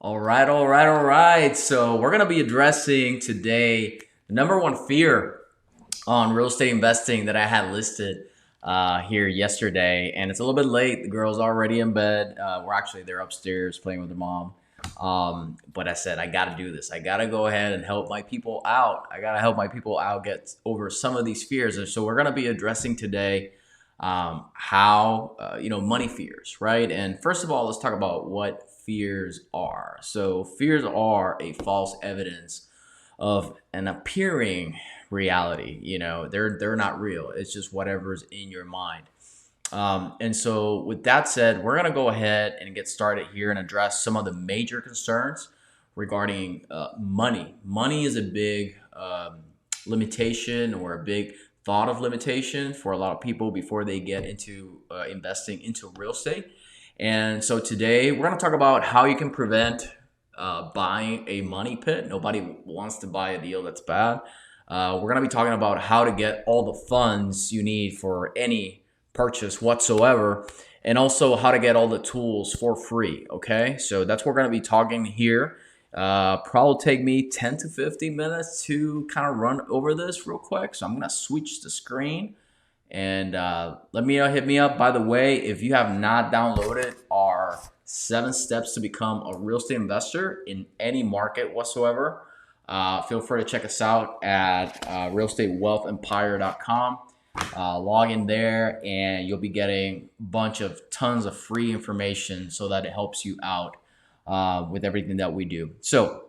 All right. So we're gonna be addressing today the number one fear on real estate investing that I had listed here yesterday, and it's a little bit late. The girl's already in bed. They're upstairs playing with their mom. But I said I got to do this. I got to go ahead and help my people out. I got to help my people out get over some of these fears, and so we're gonna be addressing today how money fears, right? And first of all, let's talk about what fears are. So fears are a false evidence of an appearing reality. They're not real. It's just whatever's in your mind. And so, with that said, we're gonna go ahead and get started here and address some of the major concerns regarding money. Money is a big limitation or a big thought of limitation for a lot of people before they get into investing into real estate. And so today we're going to talk about how you can prevent buying a money pit. Nobody wants to buy a deal that's bad. We're going to be talking about how to get all the funds you need for any purchase whatsoever, and also how to get all the tools for free. Okay, so that's what we're going to be talking here. Probably take me 10 to 15 minutes to kind of run over this real quick. So I'm going to switch the screen and let me hit me up. By the way, if you have not downloaded our 7 steps to become a real estate investor in any market whatsoever, feel free to check us out at realestatewealthempire.com. Log in there and you'll be getting a bunch of tons of free information so that it helps you out with everything that we do. So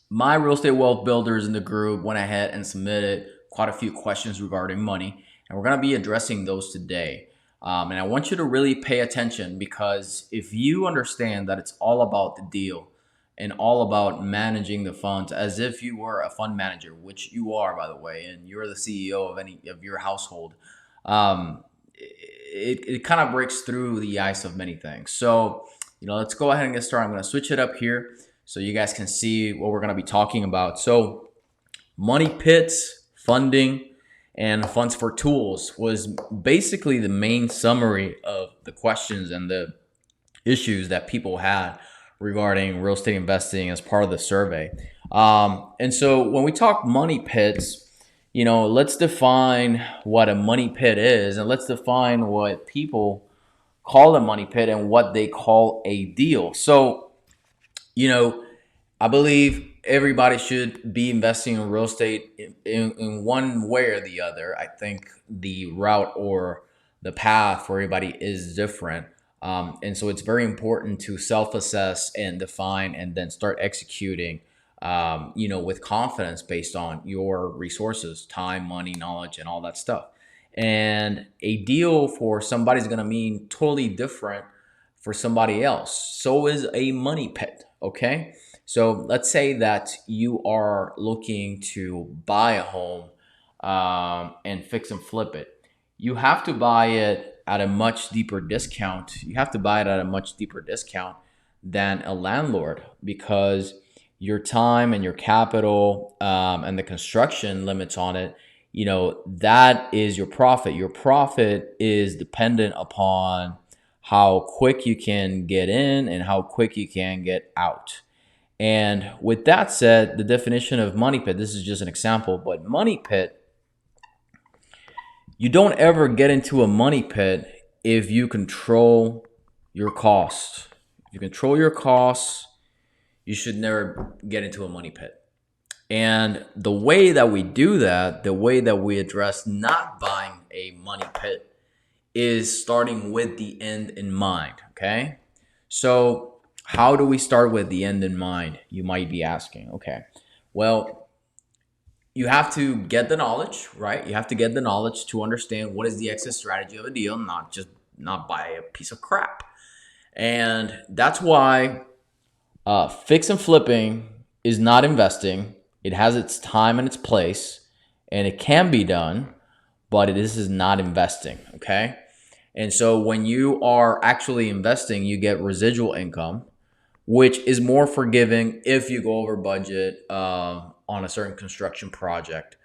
my real estate wealth builders in the group went ahead and submitted quite a few questions regarding money, and we're going to be addressing those today. And I want you to really pay attention, because if you understand that it's all about the deal and all about managing the funds as if you were a fund manager, which you are, by the way, and you're the CEO of any of your household, it kind of breaks through the ice of many things. So, let's go ahead and get started. I'm going to switch it up here so you guys can see what we're going to be talking about. So, money pits, funding, and funds for tools was basically the main summary of the questions and the issues that people had regarding real estate investing as part of the survey. And so when we talk money pits, let's define what a money pit is, and let's define what people call a money pit and what they call a deal. So, I believe everybody should be investing in real estate in one way or the other. I think the route or the path for everybody is different. And so it's very important to self-assess and define and then start executing, with confidence based on your resources, time, money, knowledge, and all that stuff. And a deal for somebody is going to mean totally different for somebody else. So is a money pit. Okay. So let's say that you are looking to buy a home and fix and flip it. You have to buy it at a much deeper discount. You have to buy it at a much deeper discount than a landlord, because your time and your capital and the construction limits on it, that is your profit. Your profit is dependent upon how quick you can get in and how quick you can get out. And with that said, the definition of money pit, this is just an example, but money pit, you don't ever get into a money pit if you control your costs. If you control your costs, you should never get into a money pit. And the way that we do that, the way that we address not buying a money pit, is starting with the end in mind, okay? So how do we start with the end in mind? You might be asking. Okay, well, you have to get the knowledge, right? You have to get the knowledge to understand what is the exit strategy of a deal, not buy a piece of crap. And that's why fix and flipping is not investing. It has its time and its place, and it can be done, but this is not investing, okay? And so when you are actually investing, you get residual income, which is more forgiving if you go over budget on a certain construction project,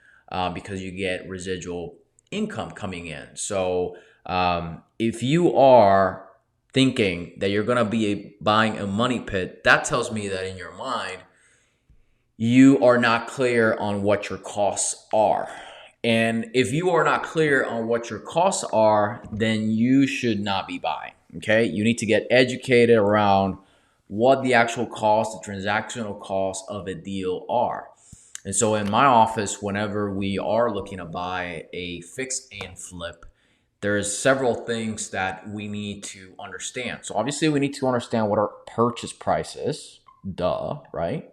because you get residual income coming in. So if you are thinking that you're going to be buying a money pit, that tells me that in your mind, you are not clear on what your costs are. And if you are not clear on what your costs are, then you should not be buying. Okay. You need to get educated around what the actual cost, the transactional costs of a deal are. And so in my office, whenever we are looking to buy a fix and flip, there's several things that we need to understand. So obviously we need to understand what our purchase price is. Duh, right?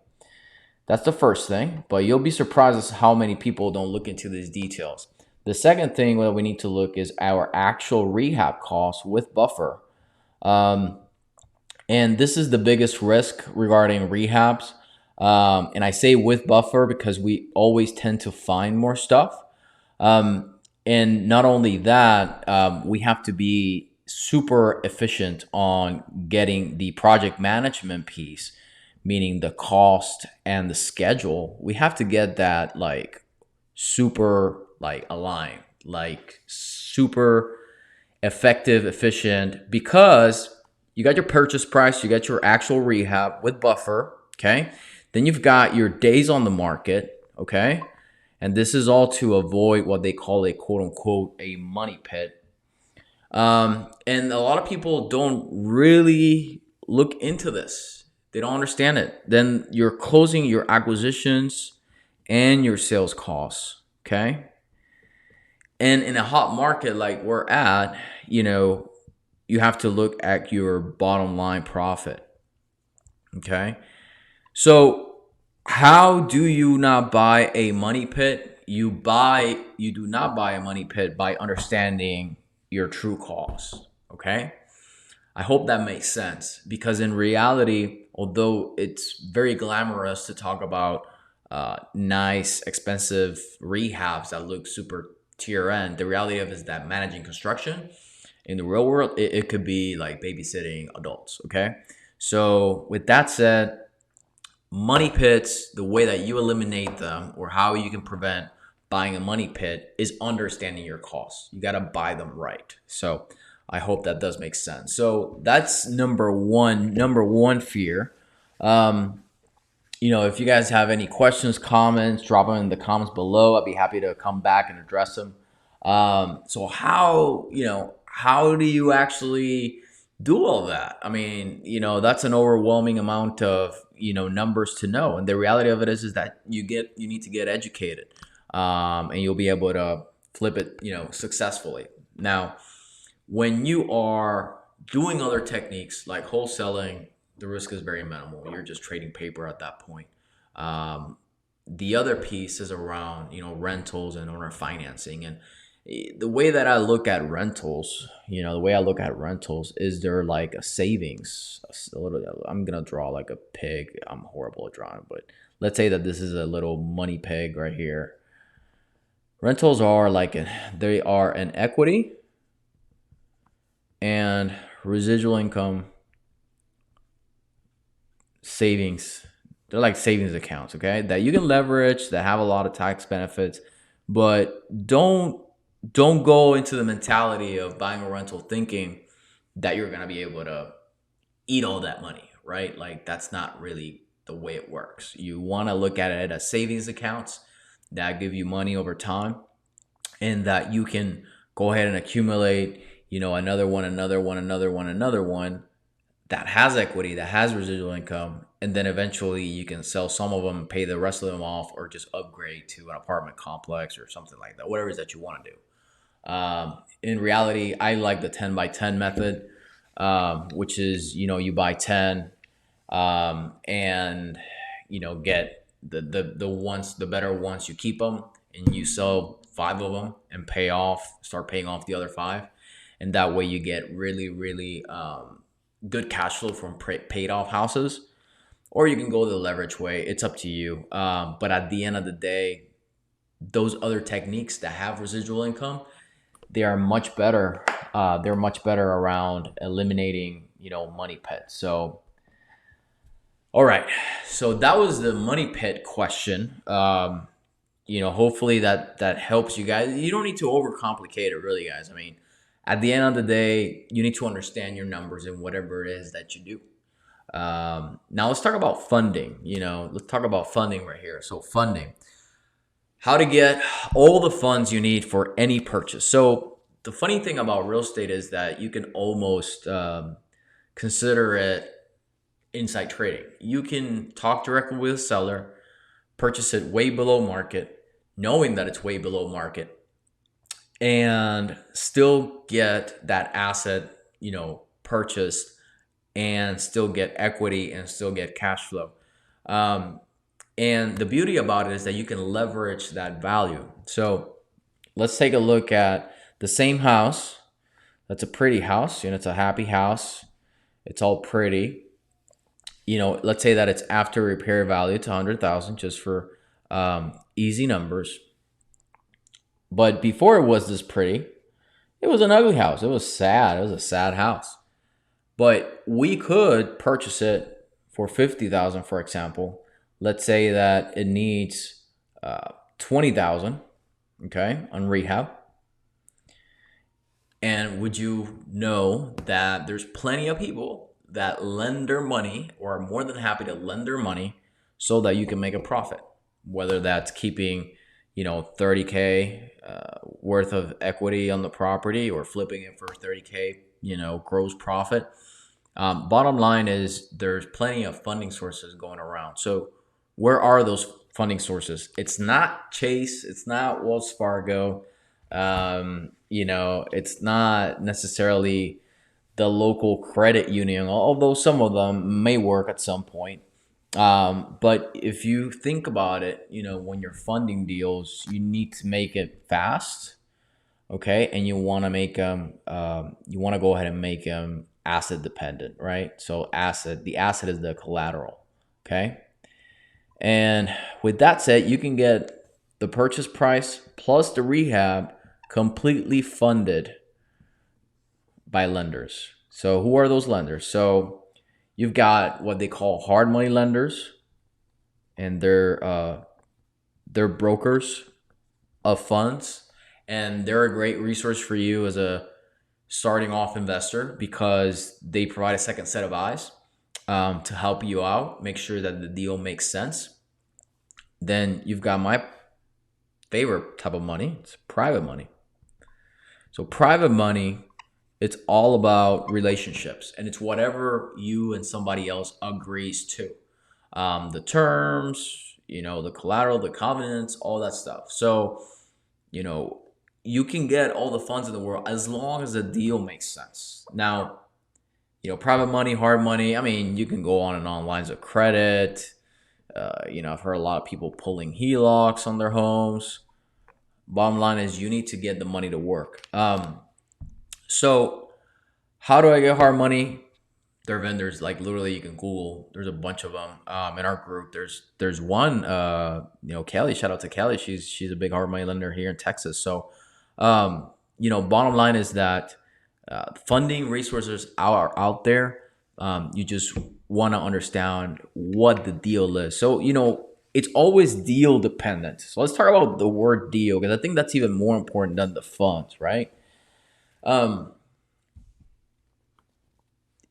That's the first thing, but you'll be surprised as how many people don't look into these details. The second thing that we need to look is our actual rehab costs with buffer. Um, and this is the biggest risk regarding rehabs. And I say with buffer because we always tend to find more stuff. And not only that, we have to be super efficient on getting the project management piece, meaning the cost and the schedule. We have to get that like super like aligned, like super effective, efficient, because you got your purchase price, you got your actual rehab with buffer, okay? Then you've got your days on the market, okay? And this is all to avoid what they call a quote unquote a money pit. And a lot of people don't really look into this. They don't understand it. Then you're closing your acquisitions and your sales costs, okay? And in a hot market like we're at, you have to look at your bottom line profit, okay? So how do you not buy a money pit? You do not buy a money pit by understanding your true costs, okay? I hope that makes sense, because in reality, although it's very glamorous to talk about nice, expensive rehabs that look super tier end, the reality of it is that managing construction in the real world, it could be like babysitting adults, okay? So with that said, money pits, the way that you eliminate them or how you can prevent buying a money pit is understanding your costs. You got to buy them right. So I hope that does make sense. So that's number one fear. If you guys have any questions, comments, drop them in the comments below. I'd be happy to come back and address them. So how do you actually do all that? I mean, that's an overwhelming amount of, numbers to know. And the reality of it is that you need to get educated, and you'll be able to flip it, successfully. Now, when you are doing other techniques like wholesaling, the risk is very minimal. You're just trading paper at that point. The other piece is around, rentals and owner financing. And the way that I look at rentals, is there like a savings. I'm going to draw like a pig. I'm horrible at drawing, but let's say that this is a little money pig right here. Rentals are they are an equity and residual income savings. They're like savings accounts, okay, that you can leverage, that have a lot of tax benefits, but don't go into the mentality of buying a rental thinking that you're going to be able to eat all that money, right? Like that's not really the way it works. You want to look at it as savings accounts that give you money over time, and that you can go ahead and accumulate, another one that has equity, that has residual income, and then eventually you can sell some of them, pay the rest of them off, or just upgrade to an apartment complex or something like that, whatever it is that you want to do. In reality, I like the 10 by 10 method, which is, you buy 10, and, get the better ones, you keep them, and you sell 5 of them and start paying off the other 5. And that way you get really, really, good cash flow from paid off houses. Or you can go the leverage way. It's up to you. But at the end of the day, those other techniques that have residual income, they are much better. They're much better around eliminating, money pits. So, all right. So that was the money pit question. Hopefully that helps you guys. You don't need to overcomplicate it, really, guys. I mean, at the end of the day, you need to understand your numbers and whatever it is that you do. Now let's talk about funding. Let's talk about funding right here. So funding, how to get all the funds you need for any purchase. So the funny thing about real estate is that you can almost consider it inside trading. You can talk directly with a seller, purchase it way below market, knowing that it's way below market, and still get that asset, purchased, and still get equity and still get cash flow. Um, and the beauty about it is that you can leverage that value. So let's take a look at the same house. That's a pretty house, it's a happy house. It's all pretty. Let's say that it's after repair value to 100,000, just for easy numbers. But before it was this pretty, it was an ugly house. It was sad. It was a sad house. But we could purchase it for 50,000, for example. Let's say that it needs 20,000, okay, on rehab. And would you know that there's plenty of people that lend their money or are more than happy to lend their money so that you can make a profit, whether that's keeping 30K worth of equity on the property or flipping it for 30K gross profit. Bottom line is there's plenty of funding sources going around. So where are those funding sources? It's not Chase, it's not Wells Fargo, it's not necessarily the local credit union, although some of them may work at some point. But if you think about it, when you're funding deals, you need to make it fast, okay? And you want to make them, you want to go ahead and make them asset dependent, right? So the asset is the collateral, okay? And with that said, you can get the purchase price plus the rehab completely funded by lenders. So who are those lenders? So you've got what they call hard money lenders, and they're brokers of funds, and they're a great resource for you as a starting off investor because they provide a second set of eyes to help you out, make sure that the deal makes sense. Then you've got my favorite type of money. It's private money. So private money, it's all about relationships, and it's whatever you and somebody else agrees to. The terms, the collateral, the covenants, all that stuff. So, you can get all the funds in the world as long as the deal makes sense. Now, private money, hard money, I mean, you can go on and on lines of credit. I've heard a lot of people pulling HELOCs on their homes. Bottom line is you need to get the money to work. So how do I get hard money? There are vendors, like literally you can Google. There's a bunch of them in our group. There's one, Kelly. Shout out to Kelly. She's a big hard money lender here in Texas. So, bottom line is that funding resources are out there. You just want to understand what the deal is. So, it's always deal dependent. So let's talk about the word deal, because I think that's even more important than the funds, right?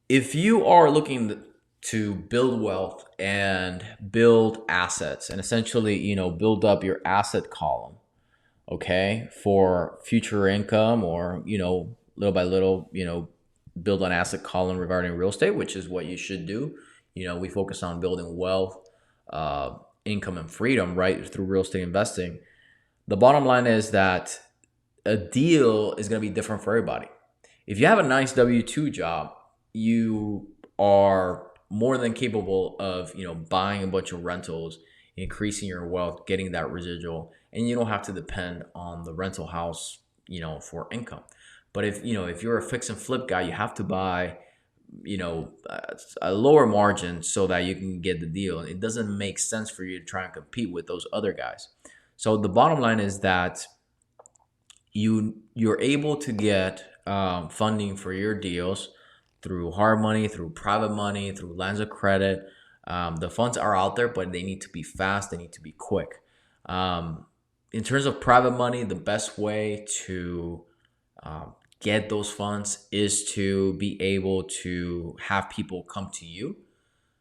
If you are looking to build wealth and build assets and essentially, build up your asset column, okay, for future income or, little by little, build an asset column regarding real estate, which is what you should do. We focus on building wealth, income, and freedom, right, through real estate investing. The bottom line is that a deal is going to be different for everybody. If you have a nice W-2 job, you are more than capable of, buying a bunch of rentals, increasing your wealth, getting that residual, and you don't have to depend on the rental house, for income. But if you're a fix and flip guy, you have to buy, a lower margin so that you can get the deal. It doesn't make sense for you to try and compete with those other guys. So the bottom line is that you're able to get funding for your deals through hard money, through private money, through lines of credit. The funds are out there, but they need to be fast. They need to be quick. In terms of private money, the best way to get those funds is to be able to have people come to you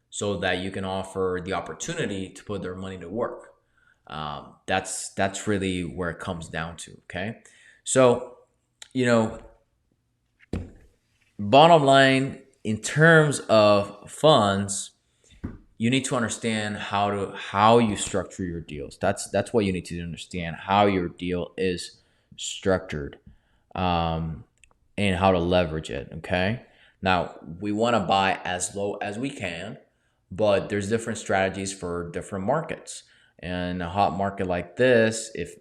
so that you can offer the opportunity to put their money to work. That's really where it comes down to. Okay, so you know, bottom line in terms of funds, you need to understand how you structure your deals. That's what you need to understand, how your deal is structured, um, and how to leverage it. Okay. Now we want to buy as low as we can, but there's different strategies for different markets. And a hot market like this, if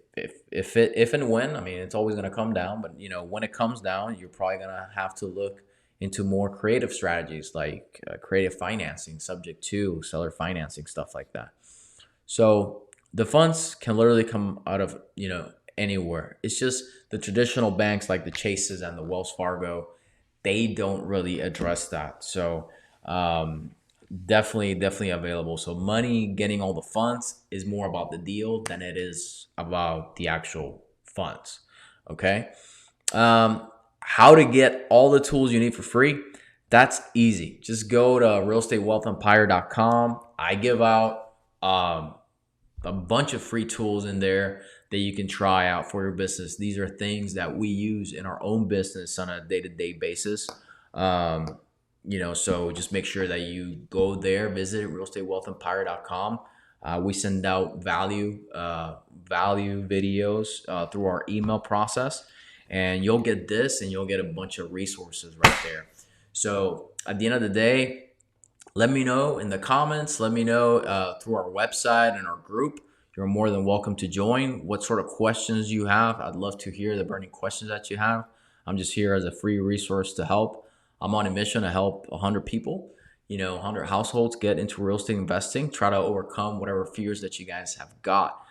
and when, I mean, it's always going to come down, but when it comes down, you're probably going to have to look into more creative strategies like creative financing, subject to seller financing, stuff like that. So the funds can literally come out of anywhere. It's just the traditional banks like the Chases and the Wells Fargo, they don't really address that. So definitely available. So money, getting all the funds is more about the deal than it is about the actual funds. Okay. How to get all the tools you need for free? That's easy. Just go to realestatewealthempire.com. I give out a bunch of free tools in there that you can try out for your business. These are things that we use in our own business on a day-to-day basis. So just make sure that you go there, visit realestatewealthempire.com. We send out value videos through our email process, and you'll get this and you'll get a bunch of resources right there. So at the end of the day, let me know in the comments. Let me know through our website and our group. You're more than welcome to join. What sort of questions you have? I'd love to hear the burning questions that you have. I'm just here as a free resource to help. I'm on a mission to help 100 people, 100 households get into real estate investing, try to overcome whatever fears that you guys have got.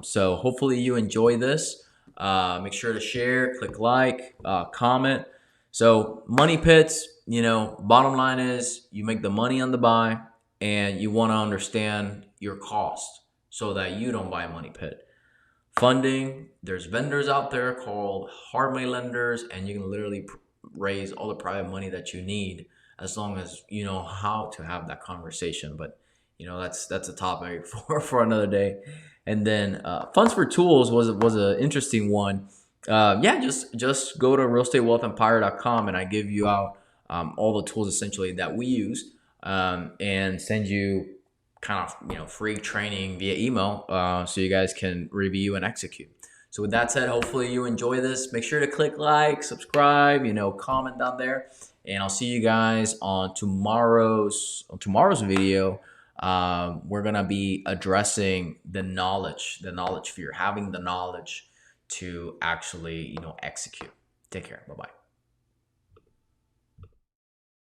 So hopefully you enjoy this. Make sure to share, click like, comment. So money pits, bottom line is you make the money on the buy and you want to understand your cost so that you don't buy a money pit. Funding, there's vendors out there called hard money lenders, and you can literally raise all the private money that you need as long as you know how to have that conversation. But that's a topic for another day. And then funds for tools was an interesting one. Just go to realestatewealthempire.com and I give you out all the tools essentially that we use, and send you kind of free training via email, so you guys can review and execute. So with that said, hopefully you enjoy this. Make sure to click like, subscribe, comment down there, and I'll see you guys on tomorrow's video. We're gonna be addressing the knowledge fear, having the knowledge to actually execute. Take care. Bye bye.